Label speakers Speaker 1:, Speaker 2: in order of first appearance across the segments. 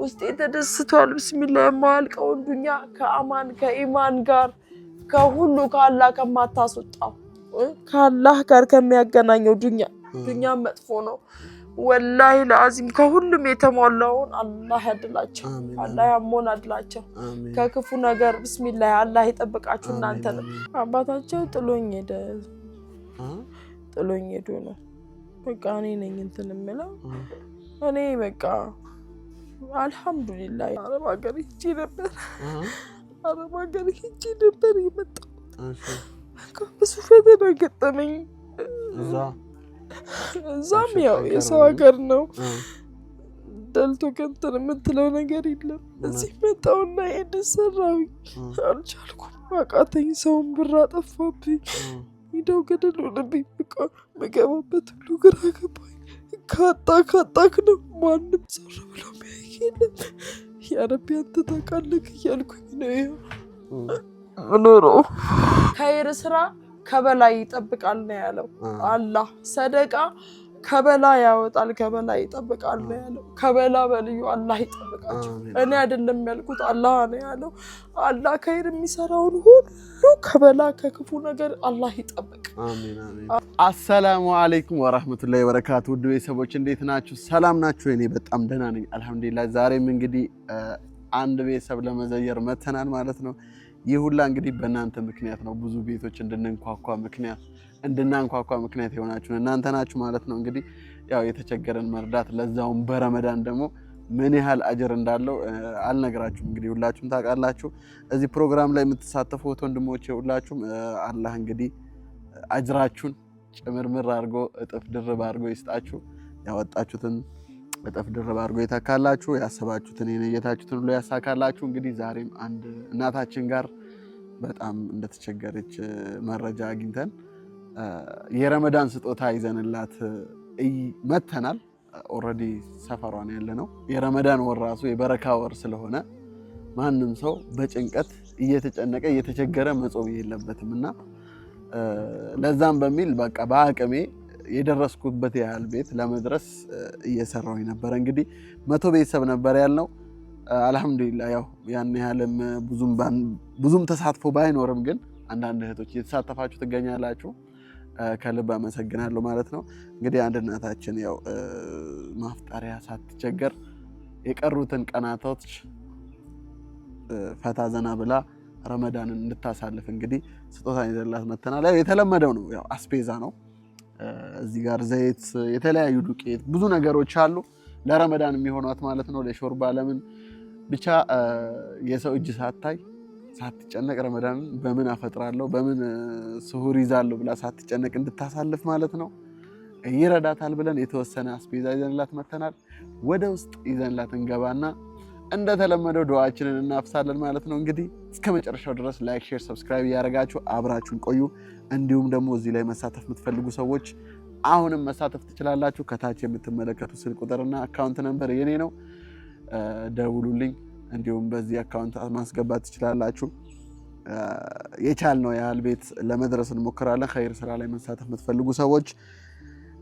Speaker 1: ውስጤ ተደስቷል ብስሚላህ የማያልቀው ዱንያ ከአማን ከኢማን ጋር ከሁሉ ከአላህ ከማታስወጣው ከአላህ ጋር ከሚያገናኘው ዱንያ መጥፎ ነው ወላሂ ለአዚም ከሁሉም የተሟላውን አላህ ያድላቸው አላህ ያሞላላቸው ከክፉ ነገር ብስሚላህ አላህ ይጠብቃችሁ እናንተ አባታቸው ጥሎኝ ሄዶ ነው በቃ እኔ ነኝ እንትን የምለው እኔ በቃ አልহামዱሊላህ አረብ ሀገር ሂጄ ነበር የመጣው ብዙ ፈተና ገጠመኝ እዛም ያው የሰው ሀገር ነው ደልቶ ከንተን የምትለው ነገር የለም እዚህ መጣውና ሰራሁኝ አልቻልኩም አቃተኝ ሰውን ብር አጠፋብኝ ሂደው ገደል ሆነብኝ በቃ መገባበት ሁሉ ግራ ገባኝ ካጣክ ነው ማንም ዞር ብሎ የሚያይ የለም ያ ረቢ አንተ ታውቃለህ እያልኩኝ ነው ምኖረው ኸይር ስራ ከበላይ ይጠብቃል ነው ያለው አላህ ሰደቃ ከበላይ ያወጣል ከበላይ ይጠብቃል ነው ያለው ከበላ በልዩ አላህ ይጠብቃቸው እኔ አይደለም ያልኩት አላህ ነው ያለው አላህ ኸይር የሚሰራውን ሁሉ ከበላ ከክፉ ነገር አላህ ይጠብቅ
Speaker 2: አሜን አሜን አሰላሙ አለይኩም ወራህመቱላሂ ወበረካቱ ውድ ቤተሰቦች እንዴት ናችሁ ሰላም ናችሁ እኔ በጣም ደህና ነኝ አልহামዱሊላህ ዛሬም እንግዲህ አንድ ቤተሰብ ለመዘየር መተናል ማለት ነው ይሁላ እንግዲህ በእናንተ ምክንያት ነው ብዙ ቤቶች እንድንንኳኳ ምክንያት የሆናችሁ እናንተ ናችሁ ማለት ነው እንግዲህ ያው የተቸገረን መርዳት ለዛውም በረመዳን ደግሞ ምን ያህል አጅር እንዳለው አልነግራችሁም እንግዲህ ሁላችሁም ታውቃላችሁ እዚህ ፕሮግራም ላይ የምትሳተፉት ወንድሞቼ ሁላችሁም አላህ እንግዲህ አጅራችሁን ጭምርምር አድርጎ እጥፍ ድርብ አድርጎ ይስጣችሁ ያወጣችሁትን እጥፍ ድርብ አድርጎ ይተካላችሁ ያሰባችሁትን የነየታችሁትን ሁሉ ያሳካላችሁ እንግዲህ ዛሬም አንድ እናታችን ጋር በጣም እንደተቸገረች መረጃ አግኝተን የረመዳን ስጦታ ይዘንላት መተናል ኦሬዲ ሰፈሯን ያለነው የረመዳን ወር ራሱ የበረካ ወር ስለሆነ ማንንም ሰው በጭንቀት እየተጨነቀ እየተቸገረ መጾም የለበትምና ለዛም በሚል በቃ በአቅሜ የደረስኩበት ያህል ቤት ለመድረስ እየሰራው ነበር እንግዲህ 100 ቤተሰብ ነበር ያልነው አልহামዱሊላህ ያው ያን ያህልም ብዙም ተሳትፎ ባይኖርም ግን አንዳንድ እህቶች እየተሳተፋችሁ ትገኛላችሁ ከልብ አመሰግናለሁ ማለት ነው እንግዲህ አንድ እናታችን ያው ማፍጠሪያ ሳትቸገር የቀሩትን ቀናቶች ፈታ ዘና ብላ ረመዳንን እንድታሳልፍ እንግዲህ ስጦታ ይዘላት መተናል ያው የተለመደው ነው ያው አስፔዛ ነው እዚህ ጋር ዘይት የተለያዩ ዱቄት ብዙ ነገሮች አሉ ለረመዳን የሚሆኗት ማለት ነው ለሾርባ ለምን ብቻ የሰው እጅ ሳትጨነቅ ረመዳን በምን አፈጥራለሁ በምን ስሁር ይዛለሁ ብላ ሳትጨነቅ እንድታሳልፍ ማለት ነው ይረዳታል ብለን የተወሰነ አስፔዛ ይዘንላት መተናል ወደ ውስጥ ይዘንላት እንገባና እንደተለመደው ዱዓችንን እናፍሳለን ማለት ነው እንግዲህ እስከመጨረሻው ድረስ ላይክ ሼር ሰብስክራይብ ያደርጋችሁ አብራችሁን ቆዩ እንዲሁም ደግሞ እዚህ ላይ መሳተፍ የምትፈልጉ ሰዎች አሁንም መሳተፍ ትችላላችሁ ከታች የምትመለከቱ ስልክ ቁጥርና አካውንት ነምበር የኔ ነው ደውሉልኝ እንዲሁም በዚህ አካውንት ማስገባት ትችላላችሁ የቻልነው ያህል ቤት ለመድረስ እንሞክራለን ኸይር ስራ ላይ መሳተፍ የምትፈልጉ ሰዎች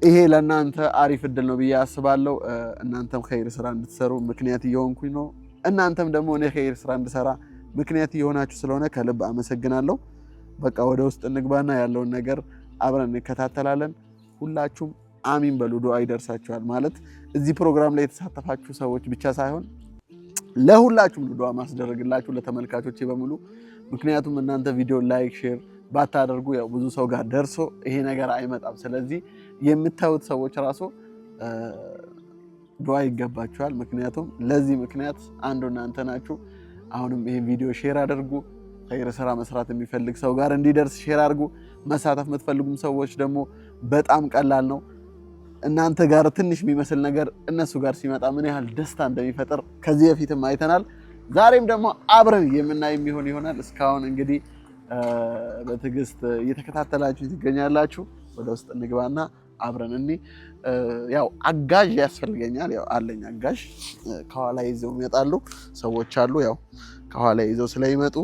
Speaker 2: ይሄ ለእናንተ አሪፍ እድል ነው ብዬ አስባለሁ እናንተም ኸይር ስራ እንድትሰሩ ምክንያት እየሆንኩኝ ነው እናንተም ደግሞ እኔ ኸይር ስራ እንድሰራ ምክንያት እየሆናችሁ ስለሆነ ከልብ አመሰግናለሁ በቃ ወደ ውስጥ እንግባና ያለውን ነገር አብረን እንከታተላለን ሁላችሁም አሚን በሉ ዱዓ ይደርሳችኋል ማለት እዚህ ፕሮግራም ላይ የተሳተፋችሁ ሰዎች ብቻ ሳይሆን ለሁላችሁም ዱዓ ማስደረግላችሁ ለተመልካቾቼ በሙሉ ምክንያቱም እናንተ ቪዲዮ ላይክ ሼር ባታደርጉ ያው ብዙ ሰው ጋር ደርሶ ይሄ ነገር አይመጣም ስለዚህ የምታዩት ሰዎች ራሱ ዱዓ ይገባችኋል ምክንያቱም ለዚህ ምክንያት አንዱ እናንተ ናችሁ አሁንም ይሄን ቪዲዮ ሼር አድርጉ ኸይር ስራ መስራት የሚፈልግ ሰው ጋር እንዲደርስ ሼር አድርጉ መሳተፍ የምትፈልጉም ሰዎች ደግሞ በጣም ቀላል ነው እናንተ ጋር ትንሽ የሚመስል ነገር እነሱ ጋር ሲመጣ ምን ያህል ደስታ እንደሚፈጥር ከዚህ በፊትም አይተናል ዛሬም ደግሞ አብረን የምናይ ይሆናል እስካሁን እንግዲህ በትዕግስት እየተከታተላችሁ ትገኛላችሁ ወደ ውስጥ እንግባና አብረን ያው አጋዥ ያስፈልገኛል ያው አለኝ አጋዥ ከኋላ ይዘው ይመጣሉ ሰዎች አሉ ያው ከኋላ ይዘው ስለይመጡ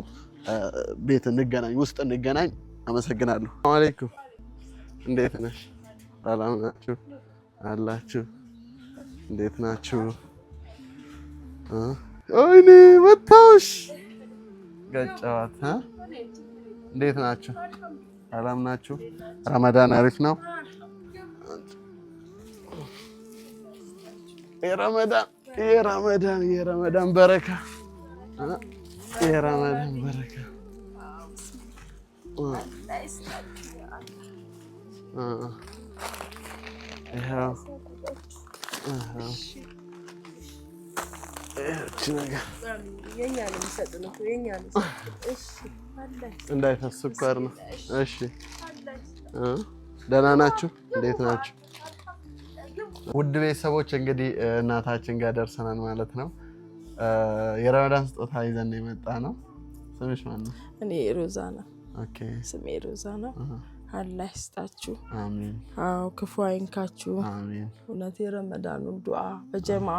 Speaker 2: ቤት እንገናኝ ውስጥ እንገናኝ አመሰግናለሁ አለይኩም እንዴት ነሽ ሰላም ናችሁ አላችሁ እንዴት ናችሁ? ወይኔ መታውሽ ገጫዋት። እንዴት ናችሁ? ሰላም ናችሁ? ረመዳን አሪፍ ነው? የረመዳን በረካ የረመዳን በረካ እንዳይፈስ ስኳር ነው። እሺ ደህና ናችሁ? እንዴት ናችሁ? ውድ ቤተሰቦች እንግዲህ እናታችን ጋር ደርሰናል ማለት ነው። የረመዳን ስጦታ ይዘን የመጣ ነው። ስምሽ ማን ነው?
Speaker 1: እኔ ሮዛ ነው።
Speaker 2: ኦኬ
Speaker 1: ስሜ ሮዛ ነው። አላህ ይስጣችሁ።
Speaker 2: አሜን።
Speaker 1: አዎ ክፉ አይንካችሁ።
Speaker 2: አሜን።
Speaker 1: እውነት የረመዳኑን ዱዓ በጀማ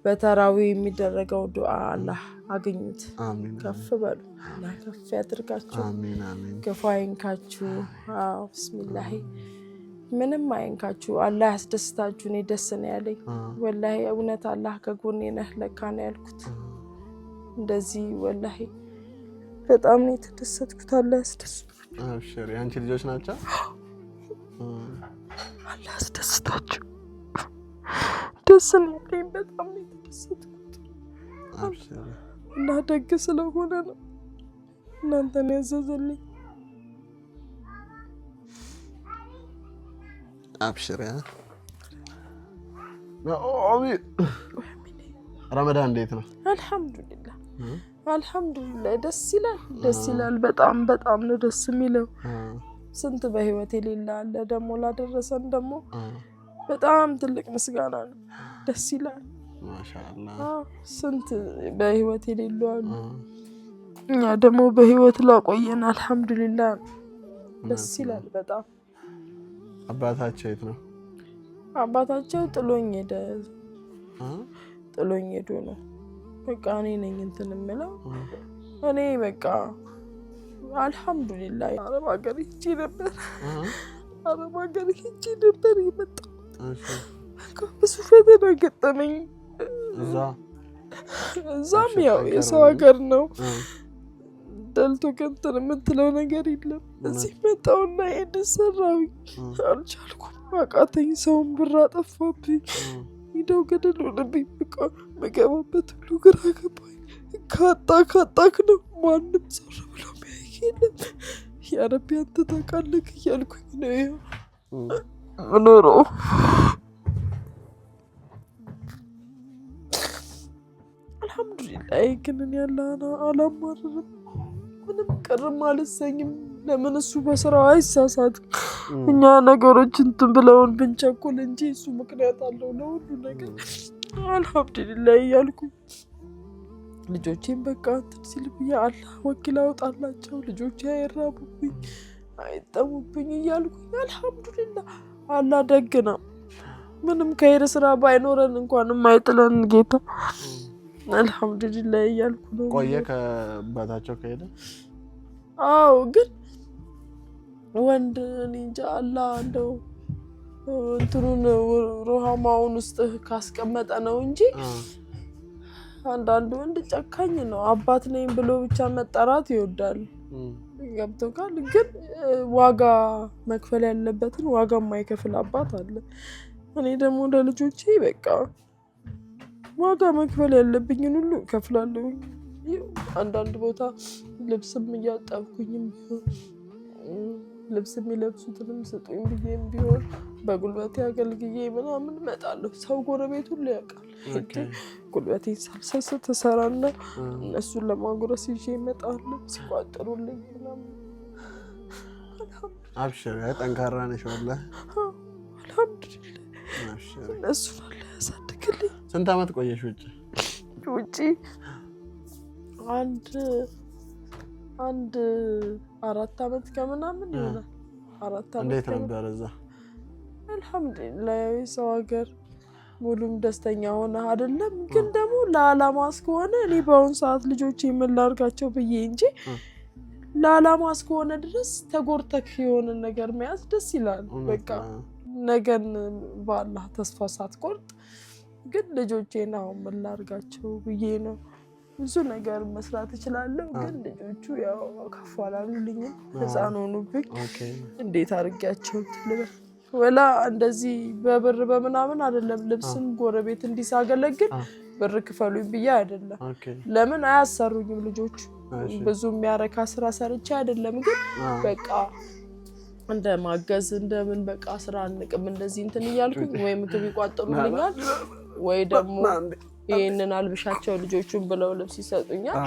Speaker 1: በተራዊ የሚደረገው ዱዓ አላህ አግኙት።
Speaker 2: አሜን።
Speaker 1: ከፍ በሉ እና ከፍ ያድርጋችሁ።
Speaker 2: አሜን አሜን።
Speaker 1: ክፉ አይንካችሁ። አዎ ቢስሚላህ ምንም አይንካችሁ። አላህ ያስደስታችሁ። እኔ ደስ ነው ያለኝ ወላሂ። እውነት አላህ ከጎኔ ነህ ለካ ነው ያልኩት። እንደዚህ ወላሂ በጣም ነው የተደሰትኩት። አላህ ያስደስታችሁ።
Speaker 2: አብሽሪ። አንቺ ልጆች ናቸው?
Speaker 1: አላህ ያስደስታችሁ። ደስ ነው ያለኝ በጣም ነው የተደሰትኩት።
Speaker 2: አብሽሪ።
Speaker 1: እና ደግ ስለሆነ ነው እናንተን ያዘዘልኝ።
Speaker 2: አብሽሪ። አሜን። ረመዳን እንዴት ነው?
Speaker 1: አልሐምዱሊላህ አልሐምዱሊላህ ደስ ይላል። ደስ ይላል በጣም በጣም ነው ደስ የሚለው። ስንት በህይወት የሌለ አለ ደግሞ ላደረሰን ደግሞ በጣም ትልቅ ምስጋና ነው። ደስ ይላል
Speaker 2: ማሻአላህ።
Speaker 1: ስንት በህይወት የሌሉ አሉ። እኛ ደግሞ በህይወት ላቆየን አልሐምዱሊላህ ደስ ይላል በጣም።
Speaker 2: አባታቸው የት ነው?
Speaker 1: አባታቸው ጥሎኝ ሄዶ ነው። በቃ እኔ ነኝ እንትን የምለው። እኔ በቃ አልሐምዱሊላህ አረብ ሀገር ሂጄ ነበር የመጣሁት። ብዙ ፈተና ገጠመኝ። እዛም ያው የሰው ሀገር ነው ደልቶ ከንትን የምትለው ነገር የለም። እዚህ መጣሁና ይሄን ሰራሁኝ። አልቻልኩም፣ አቃተኝ። ሰውን ብር አጠፋብኝ። ሂደው ገደል ሆነብኝ። በቃ መገባበት ሁሉ ግራ ገባኝ። ካጣክ ነው ማንም ሰው ብሎ ሚያይ የለም። ያ ረቢ አንተ ታውቃለህ እያልኩኝ ነው እኖረው። አልሐምዱሊላህ ግን እኔ አላማርርም፣ ምንም ቅርም አልሰኝም። ለምን እሱ በስራው አይሳሳትም። እኛ ነገሮች እንትን ብለውን ብንቸኩል እንጂ እሱ ምክንያት አለው ለሁሉ ነገር። አልሐምዱሊላህ እያልኩኝ ልጆቼን በቃ እንትን ሲል ብዬ አላህ ወኪል አውጣላቸው፣ ልጆቼ አይራቡብኝ አይጠሙብኝ እያልኩኝ አልሐምዱሊላህ። አላህ ደግ ነው። ምንም ከሄደ ስራ ባይኖረን እንኳን የማይጥለን ጌታ አልሐምዱሊላህ እያልኩ ነው።
Speaker 2: ቆየ ከአባታቸው ከሄደ?
Speaker 1: አዎ ግን ወንድ እንጃ አላህ እንደው እንትኑን ሩሃማውን ውስጥ ካስቀመጠ ነው እንጂ አንዳንድ ወንድ ጨካኝ ነው። አባት ነኝ ብሎ ብቻ መጠራት ይወዳል። ገብቶካል? ግን ዋጋ መክፈል ያለበትን ዋጋ የማይከፍል አባት አለ። እኔ ደግሞ ለልጆቼ በቃ ዋጋ መክፈል ያለብኝን ሁሉ እከፍላለሁ። አንዳንድ ቦታ ልብስም እያጠብኩኝም ቢሆን ልብስ የሚለብሱትንም ስጡኝ ብዬም ቢሆን በጉልበቴ አገልግዬ ምናምን እመጣለሁ። ሰው ጎረቤት ሁሉ ያውቃል። ጉልበቴን ሳልሰስት እሰራና እነሱን ለማጉረስ ይዤ እመጣለሁ። ሲቋጥሩልኝ ምናምን።
Speaker 2: አብሽር፣ ጠንካራ ነሽ ወላሂ።
Speaker 1: አልሐምዱሊላህ። እነሱን አላህ ያሳድግልኝ።
Speaker 2: ስንት ዓመት ቆየሽ ውጭ? አንድ 4 ዓመት ከምናምን ይሆናል። 4 ዓመት። እንዴት ነበር እዛ?
Speaker 1: አልሐምዱሊላህ የሰው ሀገር ሙሉም ደስተኛ ሆነ አይደለም። ግን ደግሞ ለዓላማ እስከሆነ እኔ በአሁን ሰዓት ልጆቼ ምን ላድርጋቸው ብዬ እንጂ ለዓላማ እስከሆነ ድረስ ተጎርተክ የሆነ ነገር መያዝ ደስ ይላል። በቃ ነገን በአላህ ተስፋ ሳትቆርጥ ግን ልጆቼን አሁን ምን ላድርጋቸው ብዬ ነው። ብዙ ነገር መስራት እችላለሁ ግን ልጆቹ ያው ከፍ አላሉልኝም ህፃን ሆኑብኝ። እንዴት አድርጋቸው ትልበል ወላ እንደዚህ በብር በመናምን አይደለም ልብስም ጎረቤት እንዲሳገለግል ብር ክፈሉኝ ብዬ አይደለም። ለምን አያሰሩኝም ልጆቹ ብዙ የሚያረካ ስራ ሰርቼ አይደለም ግን በቃ እንደማገዝ እንደምን በቃ ስራ አንቅም እንደዚህ እንትን ይያልኩኝ ወይ ምግብ ይቋጥሩልኛል ወይ ደግሞ ይሄንን አልብሻቸው ልጆቹን ብለው ልብስ ይሰጡኛል።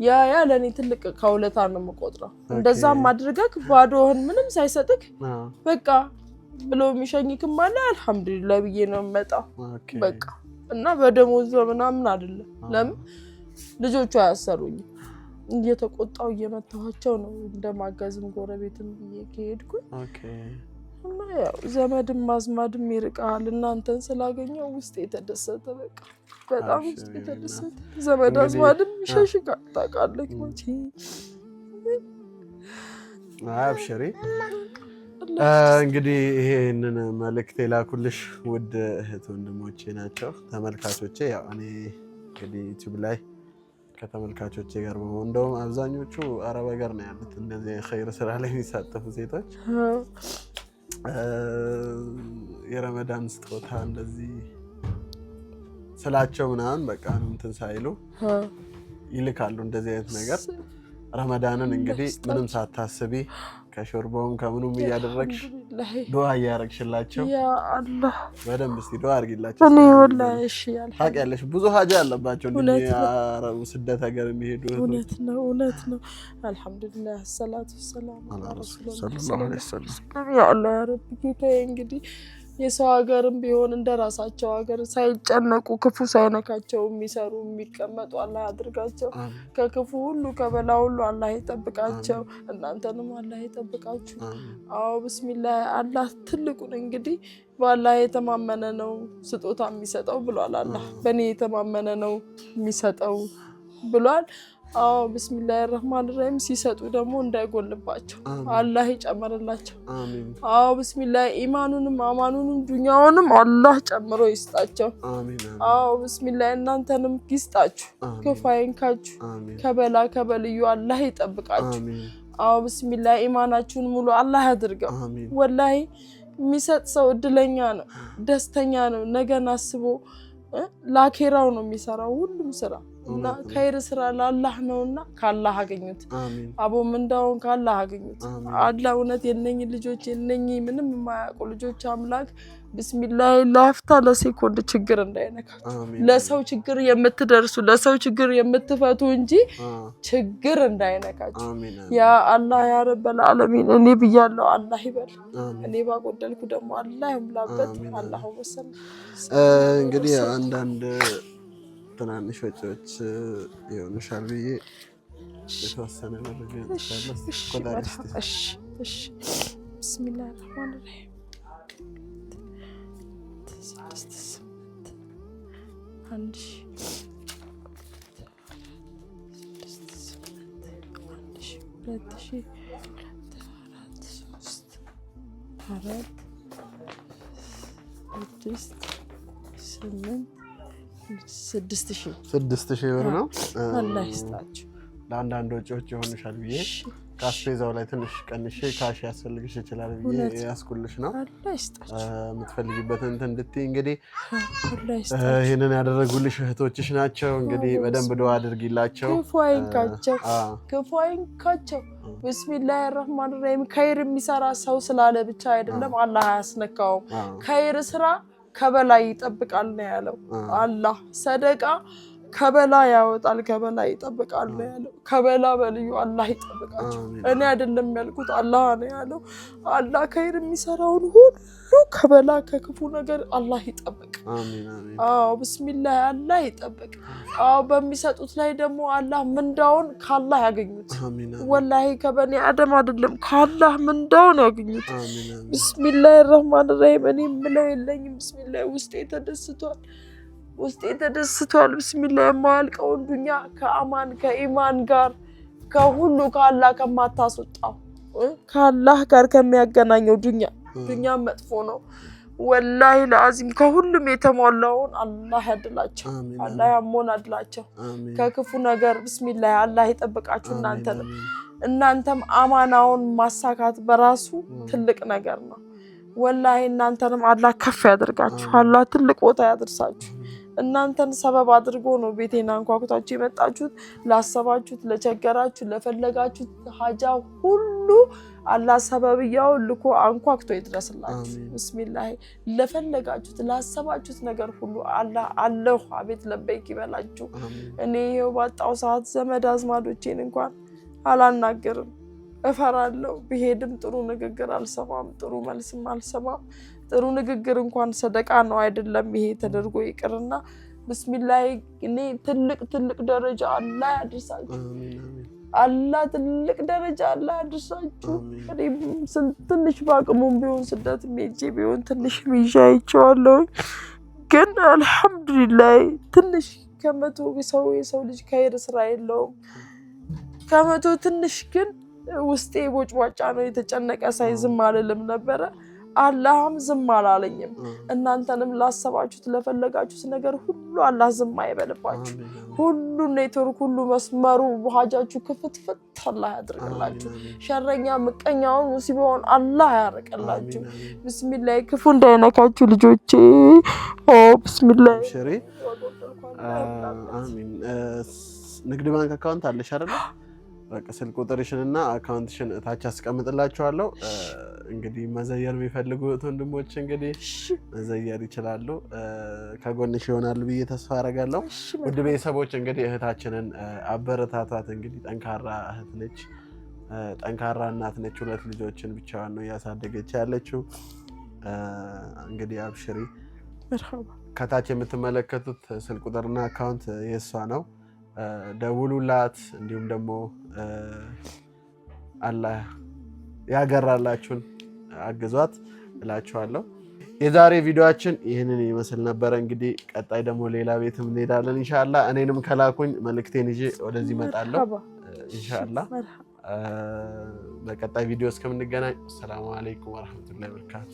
Speaker 1: ያ ለኔ ትልቅ ከውለታ ነው የምቆጥረው። እንደዛም አድርገክ ባዶህን ምንም ሳይሰጥክ በቃ ብሎ የሚሸኝክም አለ አልሐምዱሊላህ ብዬ ነው የምመጣው በቃ እና በደሞዝ ምናምን አይደለም። ለምን ልጆቹ አያሰሩኝም እየተቆጣው እየመታኋቸው ነው እንደማጋዝም ጎረቤትም ብዬ ከሄድኩኝ እና ያው ዘመድም ማዝማድም ይርቃል። እናንተን ስላገኘው ውስጥ የተደሰተ በቃ በጣም ውስጥ የተደሰተ ዘመድ አዝማድም ይሸሽጋል ታውቃለህ መቼ
Speaker 2: አብሽሪ። እንግዲህ ይሄንን መልእክት የላኩልሽ ውድ እህት ወንድሞቼ ናቸው ተመልካቾቼ። ያው እኔ እንግዲህ ዩቲዩብ ላይ ከተመልካቾቼ ጋር በመሆን እንደውም አብዛኞቹ አረብ ሀገር ነው ያሉት እንደዚህ ኸይር ስራ ላይ የሚሳተፉ ሴቶች የረመዳን ስጦታ እንደዚህ ስላቸው ምናምን በቃ እንትን ሳይሉ ይልካሉ እንደዚህ አይነት ነገር። ረመዳንን እንግዲህ ምንም ሳታስቢ ከሾርባውም ከምኑም እያደረግሽ ዱዓ እያደረግሽላቸው ያ አላህ በደንብ እስቲ ዱዓ አድርጊላቸው።
Speaker 1: እኔ ወላሂ እሺ
Speaker 2: ታውቂያለሽ ብዙ ሀጃ አለባቸው እንደዚህ አረቡ ስደት ሀገር የሚሄዱ
Speaker 1: እውነት ነው አልሐምዱሊላህ ሰላቱ ሰላም ዐላ ረሱላህ ሰለላሁ ዐለይሂ ወሰለም። ያ አላህ ያ ረቢ ጌታዬ እንግዲህ የሰው ሀገርም ቢሆን እንደራሳቸው ሀገር ሳይጨነቁ ክፉ ሳይነካቸው የሚሰሩ የሚቀመጡ አላህ ያድርጋቸው። ከክፉ ሁሉ ከበላ ሁሉ አላህ ይጠብቃቸው። እናንተንም አላህ ይጠብቃችሁ። አዎ ቢስሚላህ አላህ ትልቁን እንግዲህ በአላህ የተማመነ ነው ስጦታ የሚሰጠው ብሏል። አላህ በእኔ የተማመነ ነው የሚሰጠው ብሏል። አዎ ቢስሚላህ الرحمن الرحيم ሲሰጡ ደግሞ እንዳይጎልባቸው አላህ ይጨምርላቸው። አሜን። አዎ ቢስሚላህ ኢማኑንም አማኑንም ዱንያውንም አላህ ጨምሮ ይስጣቸው። አሜን። አዎ ቢስሚላህ እናንተንም ይስጣችሁ ከፋይንካችሁ ከበላ ከበልዩ አላህ ይጠብቃችሁ። አዎ ቢስሚላህ ኢማናችሁን ሙሉ አላህ ያድርገው። ወላሂ የሚሰጥ ሰው እድለኛ ነው ደስተኛ ነው። ነገን አስቦ ላኬራው ነው የሚሰራው ሁሉም ስራ እና ከይር ስራ ለአላህ ነውና ካላህ አገኙት። አሜን። አቦ ምንዳውን ካላህ አገኙት። አላህ እውነት የነኝ ልጆች የነኝ ምንም የማያውቁ ልጆች አምላክ ቢስሚላህ ላፍታ ለሴኮንድ ችግር እንዳይነካችሁ ለሰው ችግር የምትደርሱ ለሰው ችግር የምትፈቱ እንጂ ችግር እንዳይነካችሁ ያ አላህ ያ ረበል ዓለሚን። እኔ ብያለሁ አላህ ይበል እኔ ባጎደልኩ ደግሞ አላህ ይምላበት። አላሁ ወሰለም።
Speaker 2: እንግዲህ አንዳንድ ትናንሽ ወጪዎች ይሆንሻል ብዬ የተወሰነ መረጃ ተሰለስ
Speaker 1: እሺ ቢስሚላህ الرحمن الرحيم ስድስት ሺህ
Speaker 2: ብር ነው።
Speaker 1: አላህ ይስጣችሁ።
Speaker 2: ለአንዳንድ ወጪዎች ይሆንሻል ብዬ ካስፔዛው ላይ ትንሽ ቀንሼ ካሽ ያስፈልግሽ ይችላል ብዬ ያስኩልሽ ነው።
Speaker 1: አላህ ይስጣችሁ።
Speaker 2: የምትፈልጊበትን እንትን እንድትይ እንግዲህ ይሄንን ያደረጉልሽ እህቶችሽ ናቸው። እንግዲህ በደንብ ዱዓ አድርጊላቸው።
Speaker 1: ክፉ አይንካቸው። ቢስሚላህ الرحمن الرحيم ከይር የሚሰራ ሰው ስላለ ብቻ አይደለም አላህ አያስነካውም። ከይር ስራ ከበላይ ይጠብቃል ነው ያለው አላህ። ሰደቃ ከበላ ያወጣል ከበላ ይጠብቃል ነው ያለው። ከበላ በልዩ አላህ ይጠብቃቸው። እኔ አይደለም ያልኩት አላህ ነው ያለው። አላህ ከይር የሚሰራውን ሁሉ ከበላ ከክፉ ነገር አላህ ይጠብቅ።
Speaker 2: አሜን አሜን።
Speaker 1: አዎ ቢስሚላህ አላህ ይጠብቅ። አዎ በሚሰጡት ላይ ደግሞ አላህ ምንዳውን ካላህ ያገኙት።
Speaker 2: አሜን።
Speaker 1: ወላሂ ከበኒ አደም አይደለም ካላህ ምንዳውን ያገኙት።
Speaker 2: አሜን።
Speaker 1: ቢስሚላህ الرحمن الرحيم። እኔ ምለው የለኝም ቢስሚላህ ውስጤ ተደስቷል። ቢስሚላህ የማያልቀውን ዱንያ ከአማን ከኢማን ጋር ከሁሉ ካላህ ከማታስወጣው ካላህ ጋር ከሚያገናኘው ዱንያ መጥፎ ነው ወላሂ ለአዚም ከሁሉም የተሟላውን አላህ ያድላቸው አላህ ያሞን አድላቸው ከክፉ ነገር ቢስሚላህ አላህ ይጠብቃችሁ እናንተም አማናውን ማሳካት በራሱ ትልቅ ነገር ነው ወላሂ እናንተንም አላህ ከፍ ያድርጋችሁ አላህ ትልቅ ቦታ ያድርሳችሁ እናንተን ሰበብ አድርጎ ነው ቤቴና አንኳኩታችሁ የመጣችሁት ላሰባችሁት ለቸገራችሁ ለፈለጋችሁት ሀጃ ሁሉ አላህ ሰበብያው ልኮ አንኳክቶ ይድረስላችሁ ቢስሚላህ ለፈለጋችሁት ላሰባችሁት ነገር ሁሉ አላህ አለሁ አቤት ለበይክ ይበላችሁ እኔ ይሄው ባጣው ሰዓት ዘመድ አዝማዶቼን እንኳን አላናገርም እፈራለሁ ብሄድም ጥሩ ንግግር አልሰማም ጥሩ መልስም አልሰማም ጥሩ ንግግር እንኳን ሰደቃ ነው አይደለም ይሄ ተደርጎ ይቅርና ቢስሚላህ እኔ ትልቅ ደረጃ አላህ ያድርሳችሁ አላህ ትልቅ ደረጃ አላህ ያድርሳችሁ ትንሽ ባቅሙም ቢሆን ስደት ሜጄ ቢሆን ትንሽ ሚጃይቻለሁ ግን አልহামዱሊላህ ትንሽ ከመቶ የሰው ልጅ ከይር ስራ የለውም ከመቶ ትንሽ ግን ውስጤ ቦጭዋጫ ነው የተጨነቀ ሳይዝም አልልም ነበር አላህም ዝም አላለኝም እናንተንም ላሰባችሁት ለፈለጋችሁት ነገር ሁሉ አላህ ዝም አይበልባችሁ ሁሉ ኔትወርክ ሁሉ መስመሩ ሀጃችሁ ክፍትፍት አላህ ያድርግላችሁ ሸረኛ ምቀኛውን ሙሲባውን አላህ ያርቅላችሁ ቢስሚላህ ክፉ እንዳይነካችሁ ልጆቼ ቢስሚላህ
Speaker 2: ሽሪ አሚን ንግድ ባንክ አካውንት አለሽ አይደል በቃ ስልክ ቁጥርሽንና አካውንትሽን ታች አስቀምጥላችኋለሁ እንግዲህ መዘየር የሚፈልጉ ወንድሞች እንግዲህ መዘየር ይችላሉ ከጎንሽ ይሆናል ብዬ ተስፋ አደርጋለሁ ውድ ቤተሰቦች እንግዲህ እህታችንን አበረታቷት እንግዲህ ጠንካራ እህት ነች ጠንካራ እናት ነች ሁለት ልጆችን ብቻዋን ነው ያሳደገች ያለችው እንግዲህ አብሽሪ
Speaker 1: መርሐባ
Speaker 2: ከታች የምትመለከቱት ስልክ ቁጥርና አካውንት የሷ ነው ደውሉላት እንዲሁም ደግሞ አላህ ያገራላችሁን አግዟት እላችኋለሁ የዛሬ ቪዲዮአችን ይሄንን ይመስል ነበር እንግዲህ ቀጣይ ደግሞ ሌላ ቤትም እንሄዳለን ኢንሻአላህ እኔንም ከላኩኝ መልእክቴን ይዤ ወደዚህ እመጣለሁ ኢንሻአላህ በቀጣይ ቪዲዮ እስከምንገናኝ ሰላም አለይኩም ወራህመቱላሂ ወበረካቱ